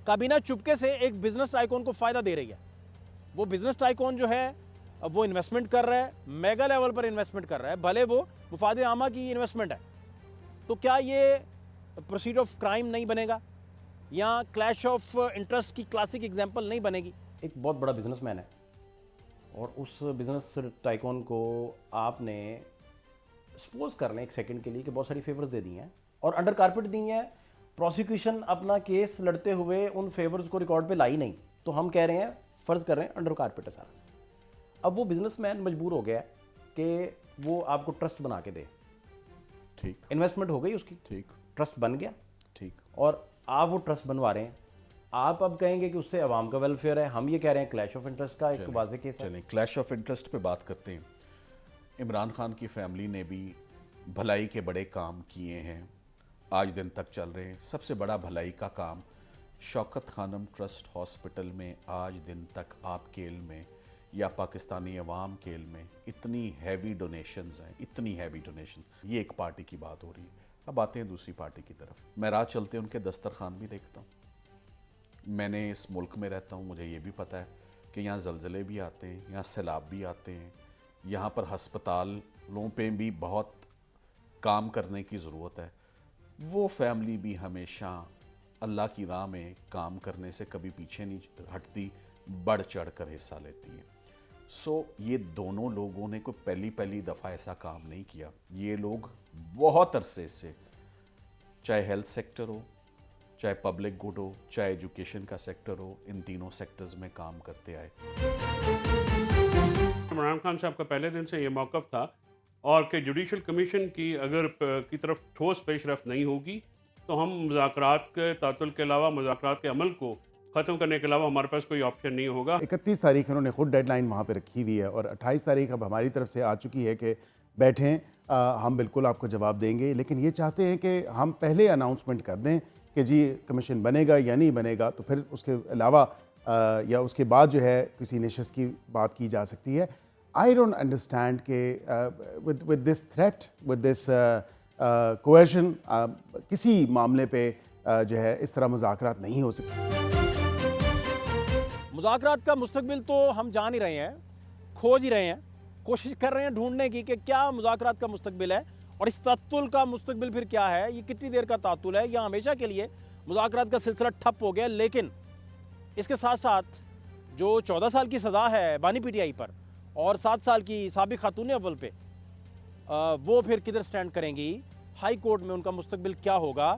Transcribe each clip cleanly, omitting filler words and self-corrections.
काबीना चुपके से एक बिजनेस टाइकून को फायदा दे रही है। वो बिजनेस टाइकून जो है अब वो इन्वेस्टमेंट कर रहा है, मेगा लेवल पर इन्वेस्टमेंट कर रहा है, भले वो मुफादे आमा की इन्वेस्टमेंट है। तो क्या ये प्रोसीड ऑफ क्राइम नहीं बनेगा या क्लैश ऑफ इंटरेस्ट की क्लासिक एग्जांपल नहीं बनेगी? एक बहुत बड़ा बिजनेसमैन है और उस बिजनेस टाइकून को आपने सपोज कर लें एक सेकंड के लिए कि बहुत सारी फेवर्स दे दी हैं और अंडर कारपेट दी हैं। प्रोसिक्यूशन अपना केस लड़ते हुए उन फेवर्स को रिकॉर्ड पे लाई नहीं, तो हम कह रहे हैं, फर्ज कर रहे हैं अंडर कारपेट है सारा। अब वो बिजनेसमैन मजबूर हो गया कि वो आपको ट्रस्ट बना के दे। ठीक, इन्वेस्टमेंट हो गई उसकी, ठीक, ट्रस्ट बन गया, ठीक। और आप वो ट्रस्ट बनवा रहे हैं। आप अब कहेंगे कि उससे अवाम का वेलफेयर है, हम ये कह रहे हैं क्लैश ऑफ इंटरेस्ट का एक वाज़ेह केस है। चलें क्लैश ऑफ इंटरेस्ट पे बात करते हैं। इमरान खान की फैमिली ने भी भलाई के बड़े काम किए हैं, आज दिन तक चल रहे हैं। सबसे बड़ा भलाई का काम शौकत खानम ट्रस्ट हॉस्पिटल में आज दिन तक आप केल में या पाकिस्तानी अवाम केल में इतनी हैवी डोनेशंस हैं, इतनी हैवी डोनेशन। ये एक पार्टी की बात हो रही है। अब आते हैं दूसरी पार्टी की तरफ। मैं रात चलते उनके दस्तरखान भी देखता हूँ। मैंने इस मुल्क में रहता हूँ, मुझे ये भी पता है कि यहाँ ज़लज़ले भी आते हैं, यहाँ सैलाब भी आते हैं, यहाँ पर हस्पतालों पे भी बहुत काम करने की ज़रूरत है। वो फैमिली भी हमेशा अल्लाह की राह में काम करने से कभी पीछे नहीं हटती, बढ़ चढ़ कर हिस्सा लेती है। ये दोनों लोगों ने कोई पहली दफ़ा ऐसा काम नहीं किया। ये लोग बहुत अरसे से, चाहे हेल्थ सेक्टर हो, चाहे पब्लिक गुड हो, चाहे एजुकेशन का सेक्टर हो, इन तीनों सेक्टर्स में काम करते आए। इमरान खान साहब का पहले दिन से ये मौक़िफ़ था और कि जुडिशल कमीशन की की तरफ ठोस पेशरफ्त नहीं होगी तो हम मुज़ाकरात के तातुल के अलावा, मुज़ाकरात के अमल को ख़त्म करने के अलावा हमारे पास कोई ऑप्शन नहीं होगा। 31 तारीख उन्होंने खुद डेडलाइन वहाँ पे रखी हुई है और 28 तारीख अब हमारी तरफ से आ चुकी है कि बैठें, हम बिल्कुल आपको जवाब देंगे। लेकिन ये चाहते हैं कि हम पहले अनाउंसमेंट कर दें कि जी कमीशन बनेगा या नहीं बनेगा, तो फिर उसके अलावा या उसके बाद जो है किसी नशस्त की बात की जा सकती है। आई डोंट अंडरस्टैंड के with this threat, with this coercion, किसी मामले पे जो है इस तरह मुज़ाकरात नहीं हो सकते। मुज़ाकरात का मुस्तकबिल तो हम जान ही रहे हैं, खोज ही रहे हैं, कोशिश कर रहे हैं ढूंढने की कि क्या मुज़ाकरात का मुस्तकबिल है और इस तातुल का मुस्तकबिल फिर क्या है, ये कितनी देर का तातुल है या हमेशा के लिए मुज़ाकरात का सिलसिला ठप हो गया। लेकिन इसके साथ साथ जो 14 साल की सज़ा है बानी पीटीआई पर और 7 साल की साबिक खातून अव्वल पे, वो फिर किधर स्टैंड करेंगी, हाई कोर्ट में उनका मुस्तकबिल क्या होगा,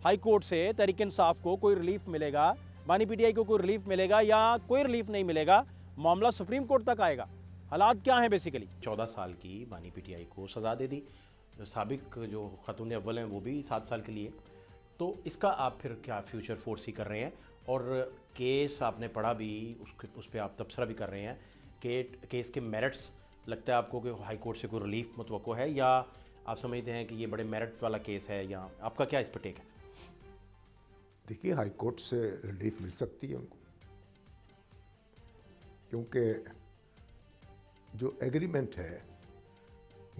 हाई कोर्ट से तहरीक इंसाफ को कोई रिलीफ मिलेगा, बानी पीटीआई को कोई रिलीफ मिलेगा या कोई रिलीफ नहीं मिलेगा, मामला सुप्रीम कोर्ट तक आएगा। हालात क्या हैं बेसिकली? 14 साल की बानी पीटीआई को सज़ा दे दी, साबिक जो खातून अव्वल हैं वो भी 7 साल के लिए। तो इसका आप फिर क्या फ्यूचर फोर्सी कर रहे हैं? और केस आपने पढ़ा भी, उस पर आप तबसरा भी कर रहे हैं कि केस के मेरिट्स लगता है आपको कि हाई कोर्ट से कोई रिलीफ मुतवक्को है, या आप समझते हैं कि ये बड़े मेरिट वाला केस है, या आपका क्या इस पर टेक है? देखिए, हाई कोर्ट से रिलीफ मिल सकती है उनको, क्योंकि जो एग्रीमेंट है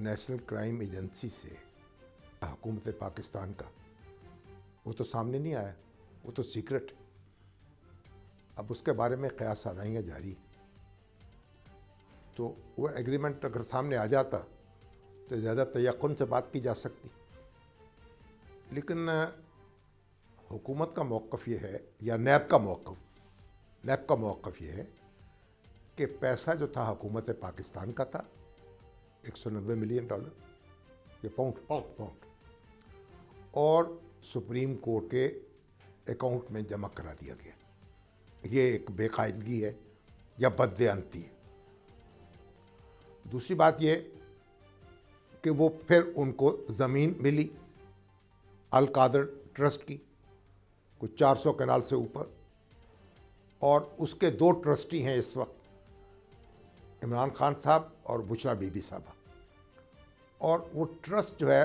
नेशनल क्राइम एजेंसी से हुकूमत पाकिस्तान का, वो तो सामने नहीं आया, वो तो सीक्रेट। अब उसके बारे में क़यास सादाइयाँ जारी। तो वो एग्रीमेंट अगर सामने आ जाता तो ज़्यादा तयक्कुन से बात की जा सकती। लेकिन हुकूमत का मौक़िफ़ ये है, या नैब का मौक़िफ़ ये है कि पैसा जो था हुकूमत पाकिस्तान का था, $190 मिलियन, ये पाउंड, और सुप्रीम कोर्ट के अकाउंट में जमा करा दिया गया। ये एक बेकायदगी है या बददियानती है। दूसरी बात ये कि वो फिर उनको ज़मीन मिली अल कादर ट्रस्ट की, कुछ 400 कनाल से ऊपर, और उसके 2 ट्रस्टी हैं इस वक्त, इमरान खान साहब और बुशरा बीबी साहबा। और वो ट्रस्ट जो है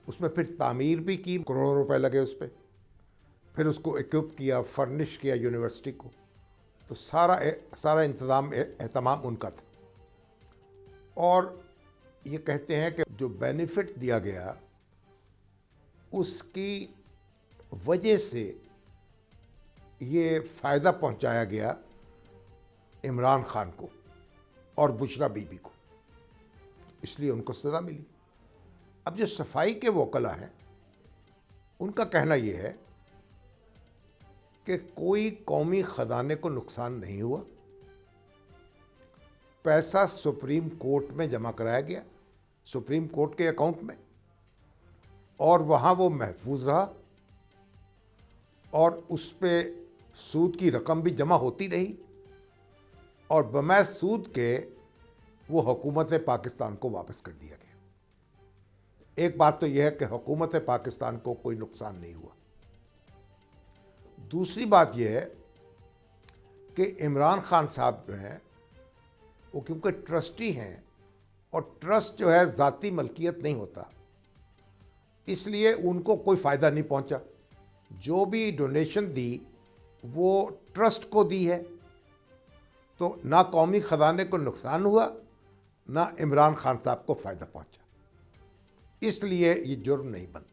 उसमें फिर तामीर भी की, करोड़ों रुपए लगे उस पर, फिर उसको इक्विप किया, फर्निश किया यूनिवर्सिटी को। तो सारा इंतज़ाम एहतमाम उनका था। और ये कहते हैं कि जो बेनिफिट दिया गया उसकी वजह से ये फ़ायदा पहुंचाया गया इमरान खान को और बुशरा बीबी को, इसलिए उनको सज़ा मिली। अब जो सफाई के वकला हैं उनका कहना यह है कि कोई कौमी ख़जाने को नुकसान नहीं हुआ, पैसा सुप्रीम कोर्ट में जमा कराया गया, सुप्रीम कोर्ट के अकाउंट में, और वहाँ वो महफूज रहा और उस पे सूद की रकम भी जमा होती रही और बमै सूद के वो हुकूमत पाकिस्तान को वापस कर दिया गया। एक बात तो यह है कि हुकूमत पाकिस्तान को कोई नुकसान नहीं हुआ। दूसरी बात यह है कि इमरान खान साहब जो हैं वो क्योंकि ट्रस्टी हैं और ट्रस्ट जो है ज़ाती मलकियत नहीं होता, इसलिए उनको कोई फ़ायदा नहीं पहुंचा। जो भी डोनेशन दी वो ट्रस्ट को दी है, तो ना कौमी ख़जाने को नुकसान हुआ ना इमरान खान साहब को फ़ायदा पहुंचा, इसलिए ये जुर्म नहीं बनता।